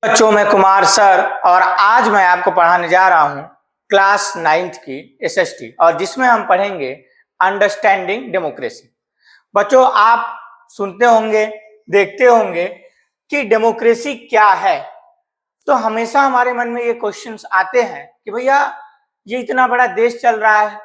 बच्चों, मैं कुमार सर और आज मैं आपको पढ़ाने जा रहा हूँ क्लास 9th की एसएसटी और जिसमें हम पढ़ेंगे अंडरस्टैंडिंग डेमोक्रेसी। बच्चों, आप सुनते होंगे, देखते होंगे कि डेमोक्रेसी क्या है। तो हमेशा हमारे मन में ये क्वेश्चंस आते हैं कि भैया ये इतना बड़ा देश चल रहा है,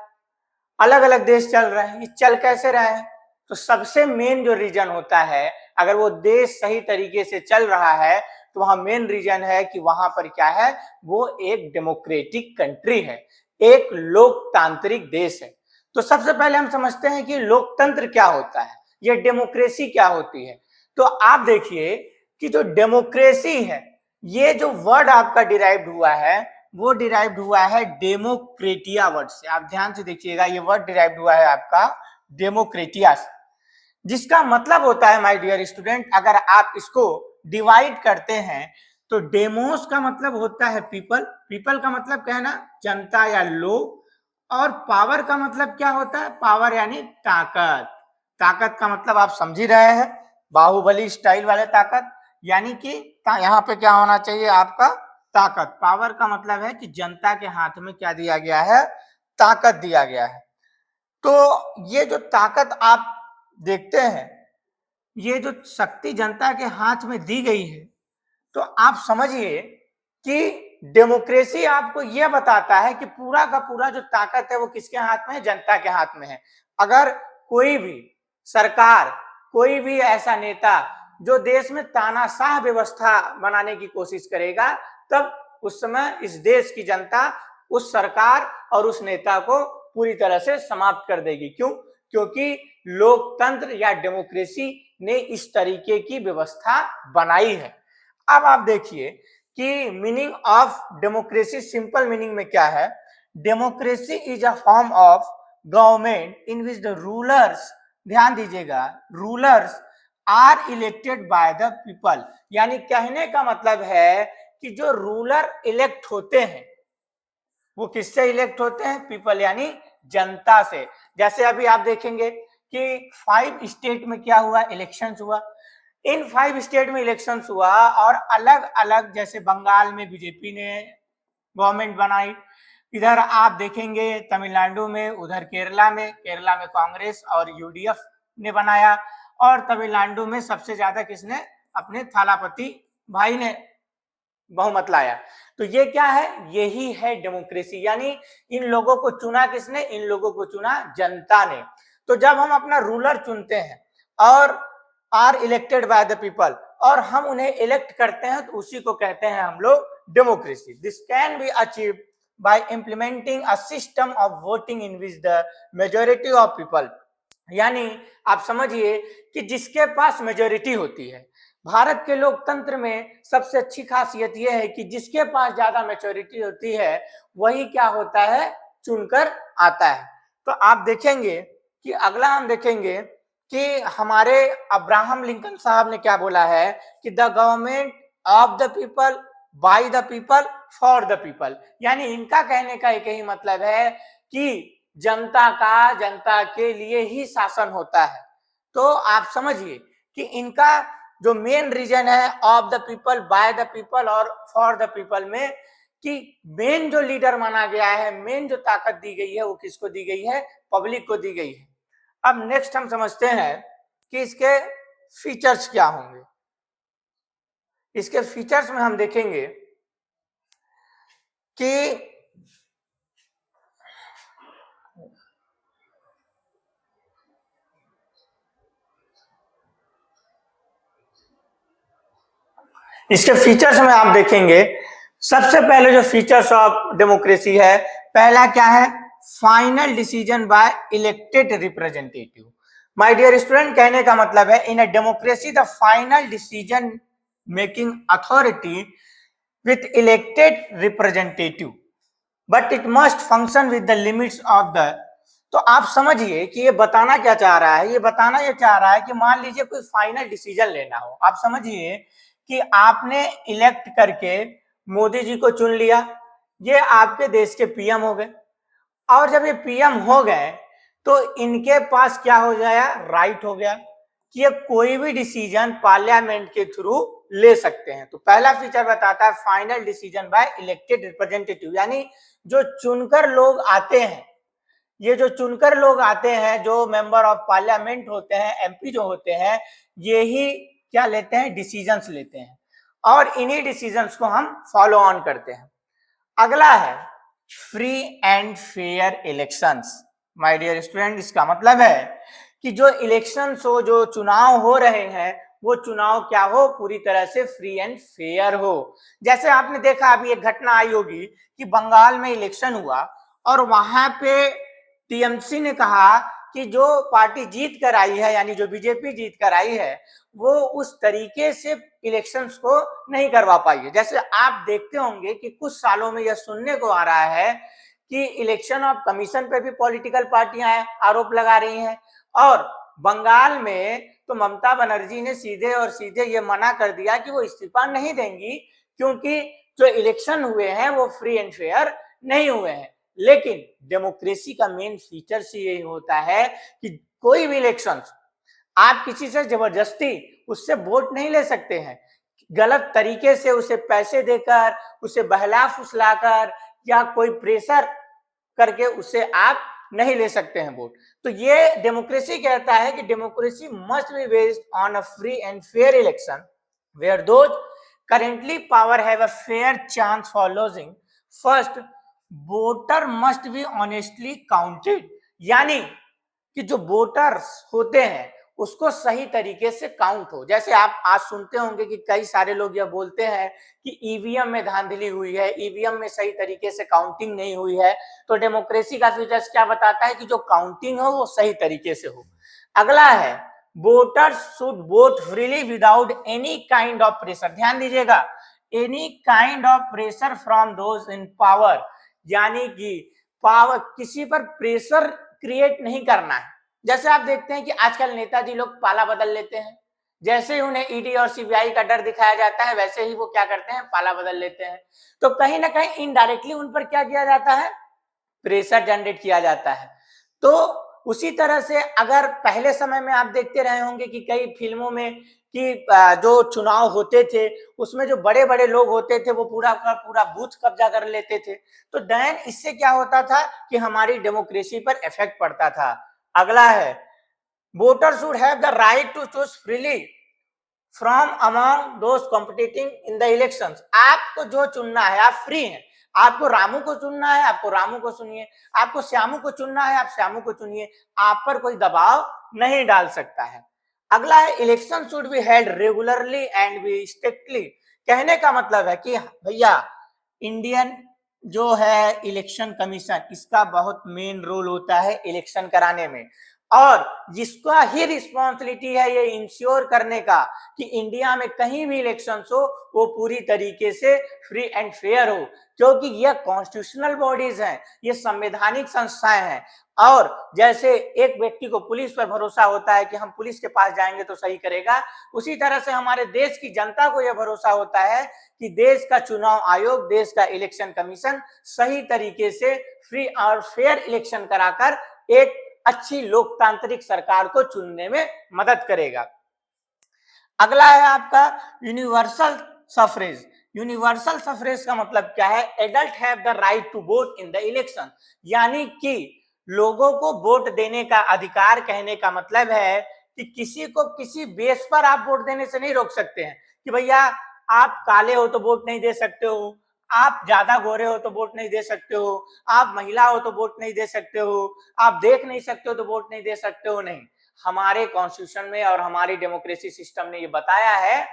अलग अलग देश चल रहे हैं, ये चल कैसे रहा है। तो सबसे मेन जो रीजन होता है, अगर वो देश सही तरीके से चल रहा है तो वहां मेन रीजन है कि वहां पर क्या है, वो एक डेमोक्रेटिक कंट्री है, एक लोकतांत्रिक देश है। तो सबसे पहले हम समझते हैं कि लोकतंत्र क्या होता है, ये डेमोक्रेसी क्या होती है। तो आप देखिए कि जो डेमोक्रेसी है, ये जो वर्ड आपका डिराइव्ड हुआ है वो डिराइव्ड हुआ है डेमोक्रेटिया वर्ड से। आप ध्यान से देखिएगा, ये वर्ड डिराइव्ड हुआ है आपका डेमोक्रेटिया से, जिसका मतलब होता है माय डियर स्टूडेंट, अगर आप इसको डिवाइड करते हैं तो डेमोस का मतलब होता है पीपल, पीपल का मतलब क्या है ना, जनता या लोग, और पावर का मतलब क्या होता है, पावर यानी ताकत। ताकत का मतलब आप समझ ही रहे हैं, बाहुबली स्टाइल वाले ताकत, यानी कि यहाँ पे क्या होना चाहिए आपका, ताकत। पावर का मतलब है कि जनता के हाथ में क्या दिया गया है, ताकत दिया गया है। तो ये जो ताकत आप देखते हैं, ये जो शक्ति जनता के हाथ में दी गई है, तो आप समझिए कि डेमोक्रेसी आपको यह बताता है कि पूरा का पूरा जो ताकत है वो किसके हाथ में है, जनता के हाथ में है। अगर कोई भी सरकार, कोई भी ऐसा नेता जो देश में तानाशाह व्यवस्था बनाने की कोशिश करेगा, तब उस समय इस देश की जनता उस सरकार और उस नेता को पूरी तरह से समाप्त कर देगी। क्यों? क्योंकि लोकतंत्र या डेमोक्रेसी ने इस तरीके की व्यवस्था बनाई है। अब आप देखिए कि meaning of democracy, simple meaning में क्या है, democracy is a form of government in which the rulers, ध्यान दीजिएगा, rulers are elected by the people. यानी कहने का मतलब है कि जो रूलर इलेक्ट होते हैं वो किससे इलेक्ट होते हैं, पीपल यानी जनता से। जैसे अभी आप देखेंगे कि 5 स्टेट में क्या हुआ, इलेक्शंस हुआ। इन 5 स्टेट में इलेक्शंस हुआ और अलग अलग, जैसे बंगाल में बीजेपी ने गवर्नमेंट बनाई, इधर आप देखेंगे तमिलनाडु में, उधर केरला में कांग्रेस और यूडीएफ ने बनाया, और तमिलनाडु में सबसे ज्यादा किसने, अपने थालापति भाई ने बहुमत लाया। तो ये क्या है, यही है डेमोक्रेसी। यानी इन लोगों को चुना किसने, इन लोगों को चुना जनता ने। तो जब हम अपना रूलर चुनते हैं और are elected by the people, और हम उन्हें इलेक्ट करते हैं, तो उसी को कहते हैं हम लोग democracy. This can be achieved by implementing a system of voting in which the majority of people. यानी आप समझिए कि जिसके पास मेजॉरिटी होती है, भारत के लोकतंत्र में सबसे अच्छी खासियत यह है कि जिसके पास ज्यादा मेजॉरिटी होती है वही क्या होता है, चुनकर आता है। तो आप देखेंगे कि अगला हम देखेंगे कि हमारे अब्राहम लिंकन साहब ने क्या बोला है कि the government of the people, bye the people, for the people. यानी इनका कहने का एक ही मतलब है कि जनता का, जनता के लिए ही शासन होता है। तो आप समझिए कि इनका जो मेन रीजन है of the people, bye the people और फॉर द पीपल में, कि मेन जो लीडर माना गया है, मेन जो ताकत दी गई है वो किसको दी गई है, पब्लिक को दी गई है। अब नेक्स्ट हम समझते हैं कि इसके फीचर्स क्या होंगे। इसके फीचर्स में हम देखेंगे कि इसके फीचर्स में आप देखेंगे, सबसे पहले जो फीचर्स ऑफ डेमोक्रेसी है, पहला क्या है, final decision by elected representative. My dear student, कहने का मतलब है in a democracy the final decision making authority with elected representative, but it must function with the limits of the. तो आप समझिए कि ये बताना क्या चाह रहा है, ये बताना ये चाह रहा है कि मान लीजिए कोई फाइनल डिसीजन लेना हो, आप समझिए कि आपने इलेक्ट करके मोदी जी को चुन लिया, ये आपके देश के पीएम हो गए, और जब ये पीएम हो गए तो इनके पास क्या हो गया, राइट हो गया कि ये कोई भी डिसीजन पार्लियामेंट के थ्रू ले सकते हैं। तो पहला फीचर बताता है final decision by elected representative, यानी जो चुनकर लोग आते हैं, ये जो चुनकर लोग आते हैं, जो मेंबर ऑफ पार्लियामेंट होते हैं, एमपी जो होते हैं, ये ही क्या लेते हैं, डिसीजंस लेते हैं और इन्हीं डिसीजंस को हम फॉलो ऑन करते हैं। अगला है free and fair elections. My dear student, इसका मतलब है कि जो इलेक्शंस हो, जो चुनाव हो रहे हैं, वो चुनाव क्या हो, पूरी तरह से फ्री एंड फेयर हो। जैसे आपने देखा अभी एक घटना आई होगी कि बंगाल में इलेक्शन हुआ और वहां पे टीएमसी ने कहा कि जो पार्टी जीत कर आई है, यानी जो बीजेपी जीत कर आई है, वो उस तरीके से इलेक्शंस को नहीं करवा पाई है। जैसे आप देखते होंगे कि कुछ सालों में यह सुनने को आ रहा है कि इलेक्शन ऑफ कमीशन पे भी पॉलिटिकल पार्टियां आरोप लगा रही हैं और बंगाल में तो ममता बनर्जी ने सीधे और सीधे ये मना कर दिया कि वो इस्तीफा नहीं देंगी, क्योंकि जो इलेक्शन हुए हैं वो फ्री एंड फेयर नहीं हुए हैं। लेकिन डेमोक्रेसी का मेन फीचर यही होता है कि कोई भी इलेक्शन आप किसी से जबरदस्ती उससे वोट नहीं ले सकते हैं, गलत तरीके से उसे पैसे देकर, उसे बहला फुसलाकर या कोई प्रेशर करके उसे आप नहीं ले सकते हैं वोट। तो ये डेमोक्रेसी कहता है कि democracy must be based on a free and fair election where those currently power have a fair chance for losing. First, voter must be honestly counted, यानी कि जो वोटर्स होते हैं उसको सही तरीके से काउंट हो। जैसे आप आज सुनते होंगे कि कई सारे लोग यह बोलते हैं कि ईवीएम में धांधली हुई है, ईवीएम में सही तरीके से काउंटिंग नहीं हुई है। तो डेमोक्रेसी का फीचर्स क्या बताता है कि जो काउंटिंग हो वो सही तरीके से हो। अगला है voters should vote freely without any kind of pressure. ध्यान दीजिएगा, any kind of pressure from those in power, यानी कि पावर, किसी पर प्रेशर क्रिएट नहीं करना है। जैसे आप देखते हैं कि आजकल नेताजी लोग पाला बदल लेते हैं, जैसे ही उन्हें ईडी और सीबीआई का डर दिखाया जाता है वैसे ही वो क्या करते हैं, पाला बदल लेते हैं। तो कहीं ना कहीं इनडायरेक्टली उन पर क्या किया जाता है, प्रेशर जनरेट किया जाता है। तो उसी तरह से अगर पहले समय में आप देखते रहे होंगे कि कई फिल्मों में कि जो चुनाव होते थे उसमें जो बड़े बड़े लोग होते थे वो पूरा का पूरा बूथ कब्जा कर लेते थे, तो देन इससे क्या होता था कि हमारी डेमोक्रेसी पर इफेक्ट पड़ता था। अगला है voter should have the right to choose freely from among those competing in the elections. आपको जो चुनना है आप फ्री हैं, आपको रामू को चुनना है आपको रामू को चुनिए, आपको श्यामू को चुनना है आप श्यामू को चुनिए, आप पर कोई दबाव नहीं डाल सकता है। अगला है election should be held regularly and be strictly. कहने का मतलब है कि भैया इंडियन जो है इलेक्शन कमीशन, इसका बहुत मेन रोल होता है इलेक्शन कराने में और जिसका ही रिस्पॉन्सिबिलिटी है ये इंश्योर करने का कि इंडिया में कहीं भी इलेक्शंस हो वो पूरी तरीके से फ्री एंड फेयर हो, क्योंकि ये कॉन्स्टिट्यूशनल बॉडीज हैं, ये संवैधानिक संस्थाएं हैं। और जैसे एक व्यक्ति को पुलिस पर भरोसा होता है कि हम पुलिस के पास जाएंगे तो सही करेगा, उसी तरह से हमारे देश की जनता को यह भरोसा होता है कि देश का चुनाव आयोग, देश का इलेक्शन कमीशन सही तरीके से फ्री और फेयर इलेक्शन कराकर एक अच्छी लोकतांत्रिक सरकार को चुनने में मदद करेगा। अगला है आपका यूनिवर्सल सफरेज। यूनिवर्सल सफरेज का मतलब क्या है, adult have the right to vote in the election, यानी कि लोगों को वोट देने का अधिकार। कहने का मतलब है कि किसी को किसी बेस पर आप वोट देने से नहीं रोक सकते हैं कि भैया आप काले हो तो वोट नहीं दे सकते हो, आप ज्यादा गोरे हो तो वोट नहीं दे सकते हो, आप महिला हो तो वोट नहीं दे सकते हो, आप देख नहीं सकते हो तो वोट नहीं दे सकते हो। नहीं, हमारे कॉन्स्टिट्यूशन में और हमारी डेमोक्रेसी सिस्टम ने ये बताया है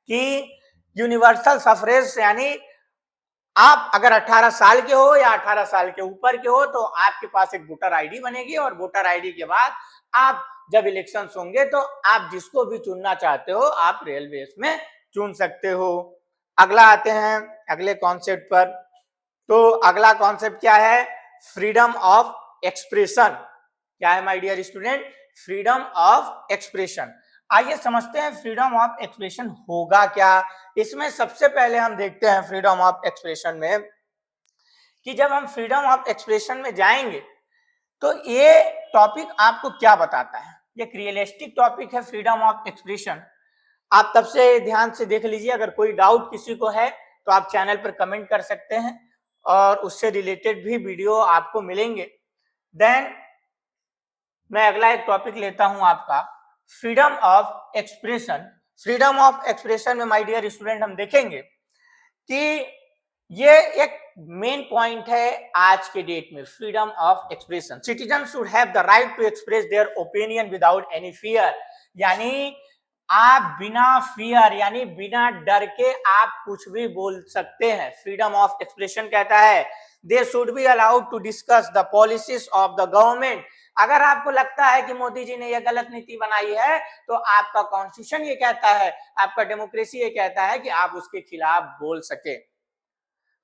कि यूनिवर्सल सफरेज यानी आप अगर 18 साल के हो या 18 साल के ऊपर के हो तो आपके पास एक वोटर आईडी बनेगी और वोटर आईडी के बाद आप जब इलेक्शंस होंगे तो आप जिसको भी चुनना चाहते हो आप रियल बेस में चुन सकते हो। अगला आते हैं अगले कॉन्सेप्ट पर। तो अगला कॉन्सेप्ट क्या है, फ्रीडम ऑफ एक्सप्रेशन। क्या है my dear student, freedom of expression. आइए समझते हैं फ्रीडम ऑफ एक्सप्रेशन होगा क्या। इसमें सबसे पहले हम देखते हैं फ्रीडम ऑफ एक्सप्रेशन में कि जब हम फ्रीडम ऑफ एक्सप्रेशन में जाएंगे तो ये टॉपिक आपको क्या बताता है। ये रियलिस्टिक टॉपिक है फ्रीडम ऑफ एक्सप्रेशन। आप तब से ध्यान से देख लीजिए, अगर कोई डाउट किसी को है तो आप चैनल पर कमेंट कर सकते हैं और उससे रिलेटेड भी वीडियो आपको मिलेंगे। देन मैं अगला एक टॉपिक लेता हूं आपका, freedom of expression. Freedom of expression में माय डियर स्टूडेंट हम देखेंगे कि ये एक मेन पॉइंट है आज के डेट में, freedom of expression. Citizen should have the right to express their opinion without any fear, यानी आप बिना फियर यानी बिना डर के आप कुछ भी बोल सकते हैं। फ्रीडम ऑफ एक्सप्रेशन कहता है they should be allowed to discuss the policies of the government. अगर आपको लगता है कि मोदी जी ने यह गलत नीति बनाई है तो आपका कॉन्स्टिट्यूशन ये कहता है, आपका डेमोक्रेसी ये कहता है कि आप उसके खिलाफ बोल सके।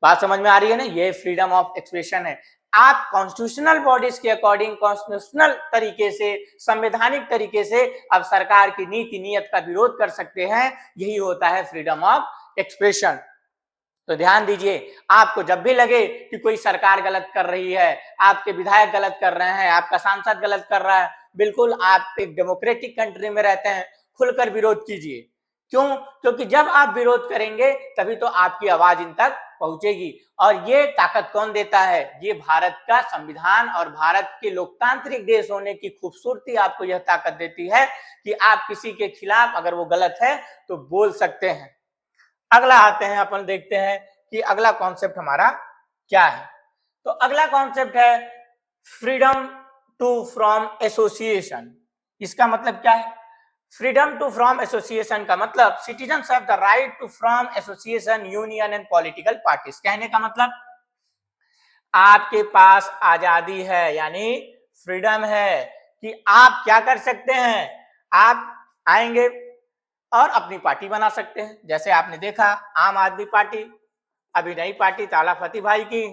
बात समझ में आ रही है ना? ये फ्रीडम ऑफ एक्सप्रेशन है। आप कॉन्स्टिट्यूशनल बॉडीज के अकॉर्डिंग कॉन्स्टिट्यूशनल तरीके से, संवैधानिक तरीके से अब सरकार की नीति नियत का विरोध कर सकते हैं। यही होता है फ्रीडम ऑफ एक्सप्रेशन। तो ध्यान दीजिए, आपको जब भी लगे कि कोई सरकार गलत कर रही है, आपके विधायक गलत कर रहे हैं, आपका सांसद गलत कर रहा है, बिल्कुल आप एक डेमोक्रेटिक कंट्री में रहते हैं, खुलकर विरोध कीजिए। क्यों? क्योंकि जब आप विरोध करेंगे तभी तो आपकी आवाज इन तक पहुंचेगी। और ये ताकत कौन देता है? ये भारत का संविधान और भारत के लोकतांत्रिक देश होने की खूबसूरती आपको यह ताकत देती है कि आप किसी के खिलाफ अगर वो गलत है तो बोल सकते हैं। अगला आते हैं, अपन देखते हैं कि अगला कॉन्सेप्ट हमारा क्या है। तो अगला कॉन्सेप्ट है फ्रीडम टू फ्रॉम एसोसिएशन। इसका मतलब क्या है? फ्रीडम टू फ्रॉम एसोसिएशन का मतलब citizens have the right to from association, union and political parties. कहने का मतलब आपके पास आजादी है, यानी फ्रीडम है कि आप क्या कर सकते हैं, आप आएंगे और अपनी पार्टी बना सकते हैं। जैसे आपने देखा आम आदमी पार्टी, अभी नई पार्टी ताला फतेह भाई की,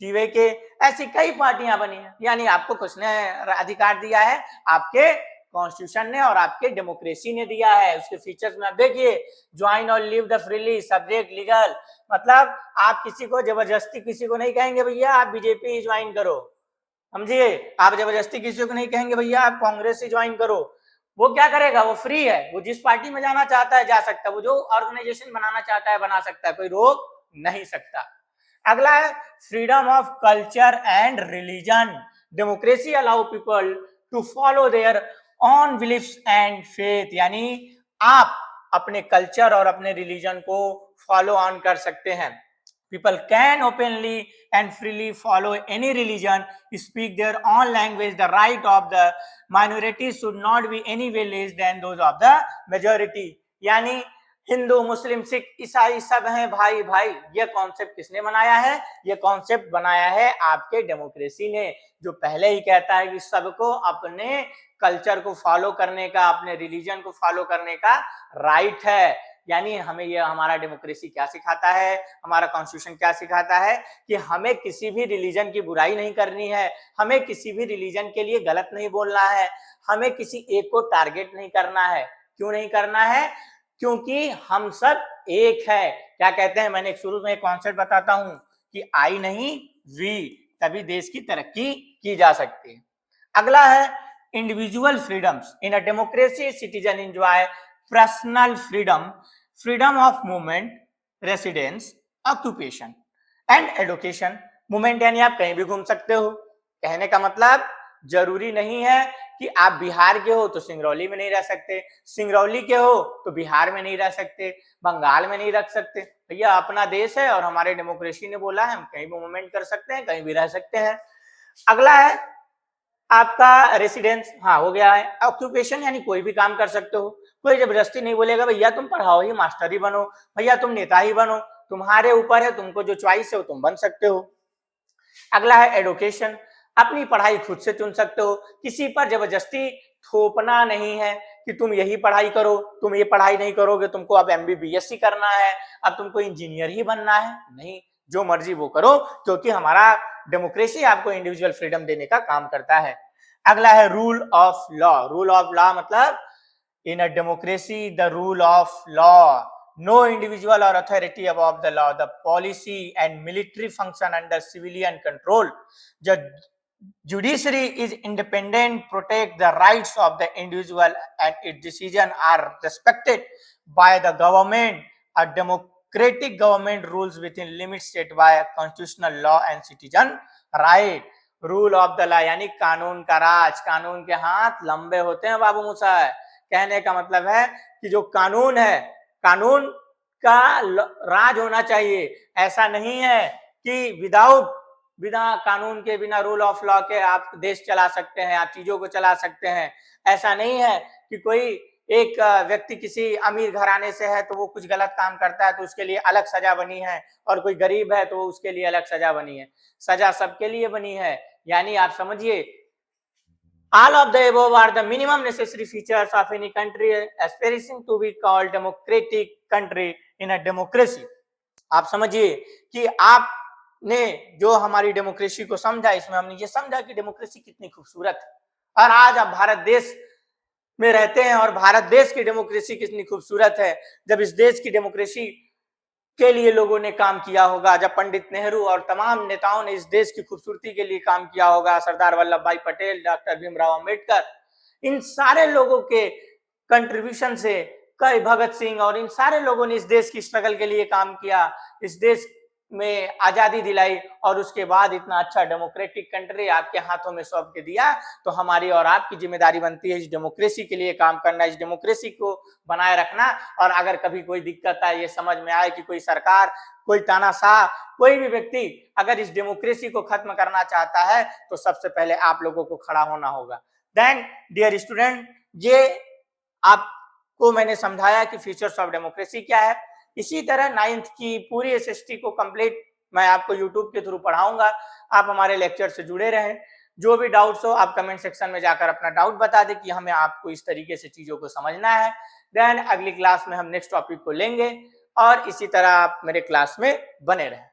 टीवे के, ऐसी कई पार्टियां बनी हैं। यानी आपको किसने अधिकार दिया है? आपके कॉन्स्टिट्यूशन ने और आपके डेमोक्रेसी ने दिया है। उसके फीचर्स में आप देखिए, ज्वाइन और live the freely, subject legal, मतलब आप किसी को जबरदस्ती किसी को नहीं कहेंगे भैया आप बीजेपी ज्वाइन करो, समझिए। आप जबरदस्ती किसी को नहीं कहेंगे भैया आप कांग्रेस से ज्वाइन करो। वो क्या करेगा? वो फ्री है, वो जिस पार्टी में जाना चाहता है जा सकता है, वो जो ऑर्गेनाइजेशन बनाना चाहता है बना सकता है, कोई रोक नहीं सकता। अगला है freedom of culture and religion. Democracy allow people to follow their own beliefs and faith, यानी आप अपने कल्चर और अपने रिलीजन को फॉलो ऑन कर सकते हैं। People can openly and freely follow any religion, speak their own language. The right of the minority should not be any way less than those of the majority. यानी हिंदू, मुस्लिम, सिख, ईसाई सब हैं भाई भाई। ये कॉन्सेप्ट किसने बनाया है? ये कॉन्सेप्ट बनाया है आपके डेमोक्रेसी ने, जो पहले ही कहता है कि सबको अपने कल्चर को फॉलो करने का, अपने रिलीजन को फॉलो करने का राइट है। यानी हमें ये हमारा डेमोक्रेसी क्या सिखाता है, हमारा कॉन्स्टिट्यूशन क्या सिखाता है कि हमें किसी भी रिलीजन की बुराई नहीं करनी है, हमें किसी भी रिलीजन के लिए गलत नहीं बोलना है, हमें किसी एक को टारगेट नहीं करना है। क्यों नहीं करना है? क्योंकि हम सब एक है। क्या कहते हैं, मैंने शुरू में एक कॉन्सेप्ट बताता हूं कि आई नहीं वी, तभी देश की तरक्की की जा सकती है। अगला है individual freedoms. In a democracy citizen enjoy personal freedom, freedom of movement, residence, occupation and education. Movement यानी आप कहीं भी घूम सकते हो। कहने का मतलब जरूरी नहीं है कि आप बिहार के हो तो सिंगरौली में नहीं रह सकते, सिंगरौली के हो तो बिहार में नहीं रह सकते, बंगाल में नहीं रख सकते। भैया अपना देश है और हमारे डेमोक्रेसी ने बोला है हम कहीं भी मूवमेंट कर सकते हैं, कहीं भी रह सकते हैं। अगला है आपका रेसिडेंस, हाँ हो गया है। ऑक्यूपेशन यानी कोई भी काम कर सकते हो, कोई जबरदस्ती नहीं बोलेगा भैया तुम पढ़ाओ ही, मास्टर ही बनो, भैया तुम नेता ही बनो, तुम्हारे ऊपर है, तुमको जो चॉइस है वो तुम बन सकते हो। अगला है एडुकेशन, अपनी पढ़ाई खुद से चुन सकते हो, किसी पर जबरदस्ती थोपना नहीं है कि तुम यही पढ़ाई करो, तुम ये पढ़ाई नहीं करोगे तुमको अब MBBS ही करना है, अब तुमको इंजीनियर ही बनना है, नहीं, जो मर्जी वो करो, क्योंकि हमारा डेमोक्रेसी आपको इंडिविजुअल फ्रीडम देने का काम करता है। अगला है rule of law. Rule of law मतलब in a democracy the rule of law, no individual or authority above the law, the policy and military function under civilian control, the judiciary is independent, protect the rights of the individual, and its decisions are respected by the government. A democratic government rules within limits set by constitutional law and citizen right. Rule of the law यानी कानून का राज, कानून के हाथ लंबे होते हैं बाबू मूसा। कहने का मतलब है कि जो कानून है, कानून का राज होना चाहिए। ऐसा नहीं है कि बिना कानून के, बिना रूल ऑफ लॉ के आप देश चला सकते हैं, आप चीजों को चला सकते हैं। ऐसा नहीं है कि कोई एक व्यक्ति किसी अमीर घराने से है तो वो कुछ गलत काम करता है तो उसके लिए अलग सजा बनी है, और कोई गरीब है तो उसके लिए अलग सजा बनी है। सजा सबके लिए बनी है। यानी आप समझिए, all of the above are the minimum necessary features of any country aspiring to be called democratic country in a democracy. आप समझिए कि आपने जो हमारी डेमोक्रेसी को समझा, इसमें हमने ये समझा कि डेमोक्रेसी कितनी खूबसूरत है। और आज आप भारत देश में रहते हैं और भारत देश की डेमोक्रेसी कितनी खूबसूरत है। जब इस देश की डेमोक्रेसी के लिए लोगों ने काम किया होगा, जब पंडित नेहरू और तमाम नेताओं ने इस देश की खूबसूरती के लिए काम किया होगा, सरदार वल्लभ भाई पटेल, डॉक्टर भीमराव अंबेडकर, इन सारे लोगों के कंट्रीब्यूशन से, कई भगत सिंह, और इन सारे लोगों ने इस देश की स्ट्रगल के लिए काम किया, इस देश में आजादी दिलाई, और उसके बाद इतना अच्छा डेमोक्रेटिक कंट्री आपके हाथों में सौंप के दिया। तो हमारी और आपकी जिम्मेदारी बनती है इस डेमोक्रेसी के लिए काम करना, इस डेमोक्रेसी को बनाए रखना। और अगर कभी कोई दिक्कत आए, ये समझ में आए कि कोई सरकार, कोई तानाशाह, कोई भी व्यक्ति अगर इस डेमोक्रेसी को खत्म करना चाहता है तो सबसे पहले आप लोगों को खड़ा होना होगा। देन डियर स्टूडेंट, ये आपको मैंने समझाया कि फीचर्स ऑफ डेमोक्रेसी क्या है। इसी तरह 9th की पूरी एसएसटी को कंप्लीट मैं आपको यूट्यूब के थ्रू पढ़ाऊंगा। आप हमारे लेक्चर से जुड़े रहें। जो भी डाउट्स हो आप कमेंट सेक्शन में जाकर अपना डाउट बता दें कि हमें आपको इस तरीके से चीजों को समझना है। देन अगली क्लास में हम नेक्स्ट टॉपिक को लेंगे, और इसी तरह आप मेरे क्लास में बने रहें।